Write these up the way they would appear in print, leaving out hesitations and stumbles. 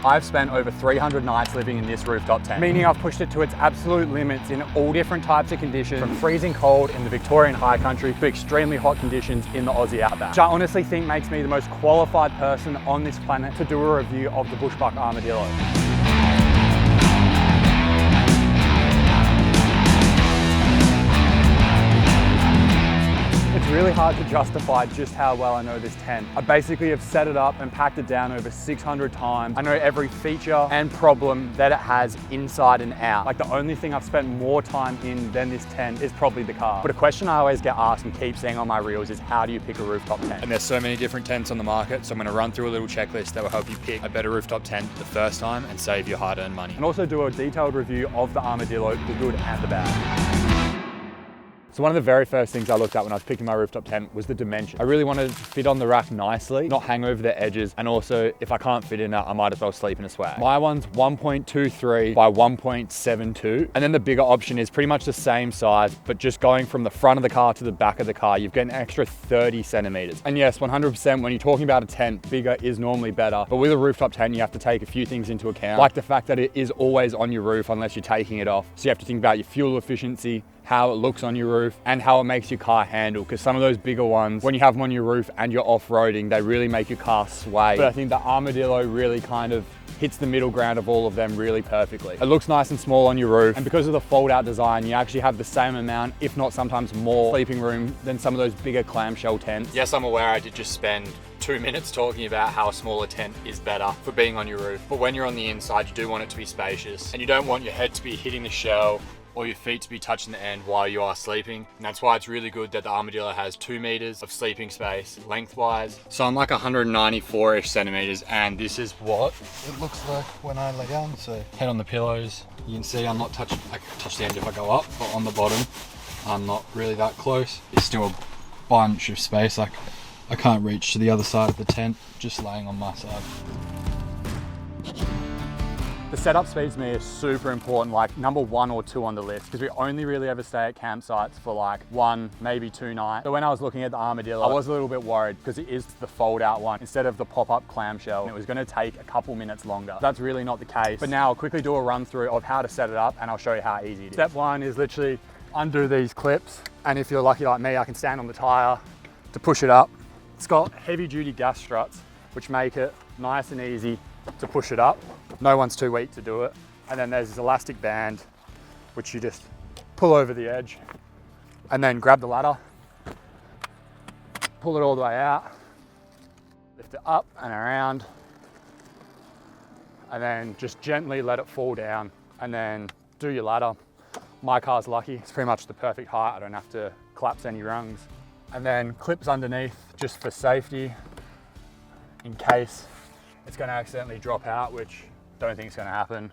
I've spent over 300 nights living in this rooftop tent, meaning I've pushed it to its absolute limits in all different types of conditions, from freezing cold in the Victorian high country to extremely hot conditions in the Aussie outback, which I honestly think makes me the most qualified person on this planet to do a review of the Bushbuck Armourdillo. It's really hard to justify just how well I know this tent. I basically have set it up and packed it down over 600 times. I know every feature and problem that it has inside and out. Like, the only thing I've spent more time in than this tent is probably the car. But a question I always get asked and keep seeing on my reels is, how do you pick a rooftop tent? And there's so many different tents on the market, so I'm gonna run through a little checklist that will help you pick a better rooftop tent the first time and save your hard-earned money. And also do a detailed review of the Armourdillo, the good and the bad. So one of the very first things I looked at when I was picking my rooftop tent was the dimension. I really wanted to fit on the rack nicely, not hang over the edges, and also if I can't fit in it, I might as well sleep in a swag. My one's 1.23 by 1.72, and then the bigger option is pretty much the same size, but just going from the front of the car to the back of the car, you've got an extra 30 centimeters. And yes, 100% when you're talking about a tent, bigger is normally better, but with a rooftop tent, you have to take a few things into account, like the fact that it is always on your roof unless you're taking it off. So you have to think about your fuel efficiency, how it looks on your roof, and how it makes your car handle, because some of those bigger ones, when you have them on your roof and you're off-roading, they really make your car sway. But I think the Armourdillo really kind of hits the middle ground of all of them really perfectly. It looks nice and small on your roof, and because of the fold-out design, you actually have the same amount, if not sometimes more, sleeping room than some of those bigger clamshell tents. Yes, I'm aware I did just spend 2 minutes talking about how a smaller tent is better for being on your roof, but when you're on the inside, you do want it to be spacious, and you don't want your head to be hitting the shell or your feet to be touching the end while you are sleeping. And that's why it's really good that the Armourdillo has 2 meters of sleeping space lengthwise. So I'm like 194-ish centimeters, and this is what it looks like when I lay down. So head on the pillows. You can see I'm not touching, I can touch the end if I go up, but on the bottom, I'm not really that close. There's still a bunch of space. Like, I can't reach to the other side of the tent, just laying on my side. The setup speed to me is super important, like number 1 or 2 on the list, because we only really ever stay at campsites for like 1, maybe 2 nights. So when I was looking at the Armourdillo, I was a little bit worried because it is the fold-out one instead of the pop-up clamshell. It was going to take a couple minutes longer. That's really not the case. But now I'll quickly do a run through of how to set it up, and I'll show you how easy it is. Step 1 is literally undo these clips, and if you're lucky like me, I can stand on the tire to push it up. It's got heavy-duty gas struts, which make it nice and easy to push it up. No one's too weak to do it. And then there's this elastic band, which you just pull over the edge and then grab the ladder, pull it all the way out, lift it up and around, and then just gently let it fall down, and then do your ladder. My car's lucky, it's pretty much the perfect height. I don't have to collapse any rungs. And then clips underneath just for safety in case it's going to accidentally drop out, which don't think it's going to happen.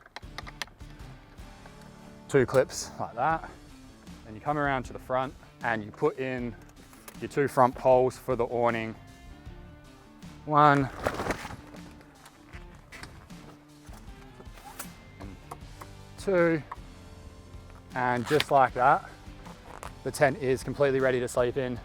2 clips like that. Then you come around to the front and you put in your 2 front poles for the awning. 1, 2, and just like that, the tent is completely ready to sleep in.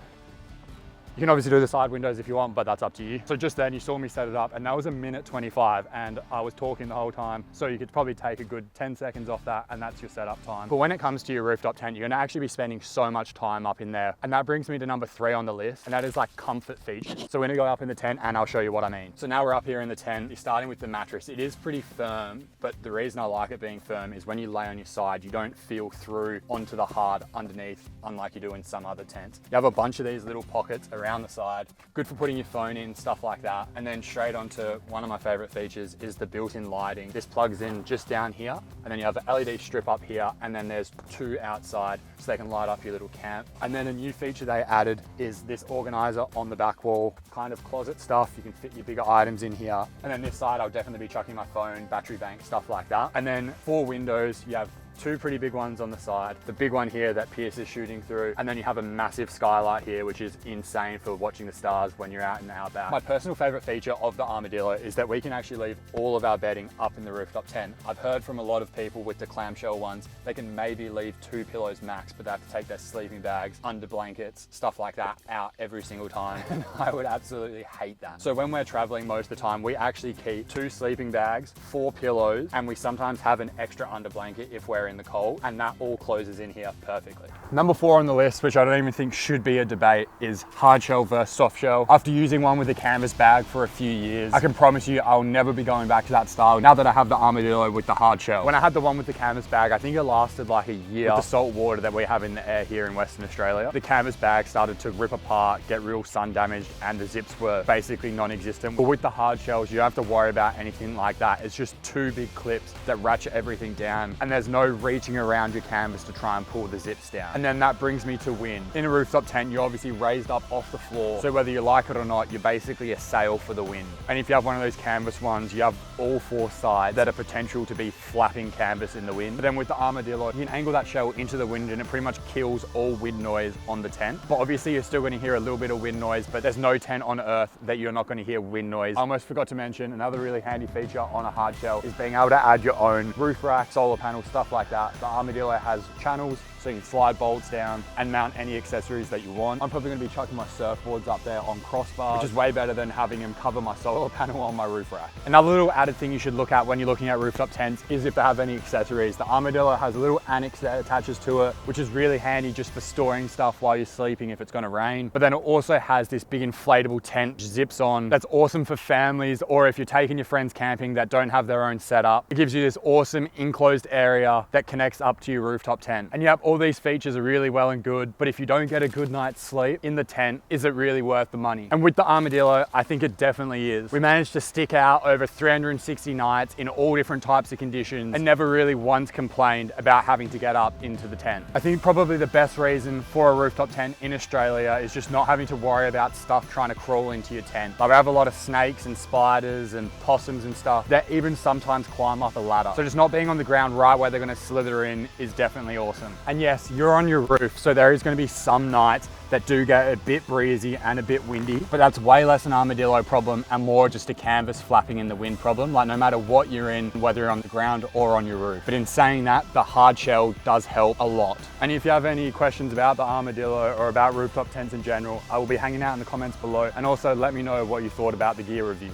You can obviously do the side windows if you want, but that's up to you. So just then you saw me set it up, and that was 1:25, and I was talking the whole time. So you could probably take a good 10 seconds off that, and that's your setup time. But when it comes to your rooftop tent, you're gonna actually be spending so much time up in there. And that brings me to number 3 on the list, and that is like comfort features. So we're gonna go up in the tent and I'll show you what I mean. So now we're up here in the tent, you're starting with the mattress. It is pretty firm, but the reason I like it being firm is when you lay on your side, you don't feel through onto the hard underneath, unlike you do in some other tents. You have a bunch of these little pockets around the side, good for putting your phone in, stuff like that. And then straight onto one of my favorite features is the built-in lighting. This plugs in just down here, and then you have an LED strip up here, and then there's 2 outside so they can light up your little camp. And then a new feature they added is this organizer on the back wall, kind of closet stuff. You can fit your bigger items in here. And then this side, I'll definitely be chucking my phone, battery bank, stuff like that. And then 4 windows, you have two pretty big ones on the side, the big one here that Pierce is shooting through, and then you have a massive skylight here, which is insane for watching the stars when you're out in the outback. My personal favorite feature of the Armourdillo is that we can actually leave all of our bedding up in the rooftop tent. I've heard from a lot of people with the clamshell ones, they can maybe leave 2 pillows max, but they have to take their sleeping bags, under blankets, stuff like that out every single time. And I would absolutely hate that. So when we're traveling most of the time, we actually keep 2 sleeping bags, 4 pillows, and we sometimes have an extra under blanket if we're in the cold, and that all closes in here perfectly. Number 4 on the list, which I don't even think should be a debate, is hard shell versus soft shell. After using one with a canvas bag for a few years, I can promise you I'll never be going back to that style now that I have the Armourdillo with the hard shell. When I had the one with the canvas bag, I think it lasted like a year with the salt water that we have in the air here in Western Australia. The canvas bag started to rip apart, get real sun damaged, and the zips were basically non-existent. But with the hard shells, you don't have to worry about anything like that. It's just 2 big clips that ratchet everything down, and there's no reaching around your canvas to try and pull the zips down. And then that brings me to wind. In a rooftop tent, you're obviously raised up off the floor, so whether you like it or not, you're basically a sail for the wind. And if you have one of those canvas ones, you have all 4 sides that are potential to be flapping canvas in the wind. But then with the Armourdillo, you can angle that shell into the wind and it pretty much kills all wind noise on the tent. But obviously you're still going to hear a little bit of wind noise, but there's no tent on earth that you're not going to hear wind noise. I almost forgot to mention another really handy feature on a hard shell is being able to add your own roof rack, solar panel, stuff like that. The Armourdillo has channels, so you can slide bolts down and mount any accessories that you want. I'm probably going to be chucking my surfboards up there on crossbars, which is way better than having them cover my solar panel on my roof rack. Another little added thing you should look at when you're looking at rooftop tents is if they have any accessories. The Armourdillo has a little annex that attaches to it, which is really handy just for storing stuff while you're sleeping if it's going to rain. But then it also has this big inflatable tent which zips on. That's awesome for families, or if you're taking your friends camping that don't have their own setup. It gives you this awesome enclosed area that connects up to your rooftop tent. And you have all these features are really well and good, but if you don't get a good night's sleep in the tent, is it really worth the money? And with the Armourdillo, I think it definitely is. We managed to stick out over 360 nights in all different types of conditions and never really once complained about having to get up into the tent. I think probably the best reason for a rooftop tent in Australia is just not having to worry about stuff trying to crawl into your tent. Like we have a lot of snakes and spiders and possums and stuff that even sometimes climb up a ladder. So just not being on the ground right where they're going to slither in is definitely awesome. And yes, you're on your roof, so there is going to be some nights that do get a bit breezy and a bit windy, but that's way less an Armourdillo problem and more just a canvas flapping in the wind problem. Like no matter what you're in, whether you're on the ground or on your roof. But in saying that, the hard shell does help a lot. And if you have any questions about the Armourdillo or about rooftop tents in general, I will be hanging out in the comments below, and also let me know what you thought about the gear review.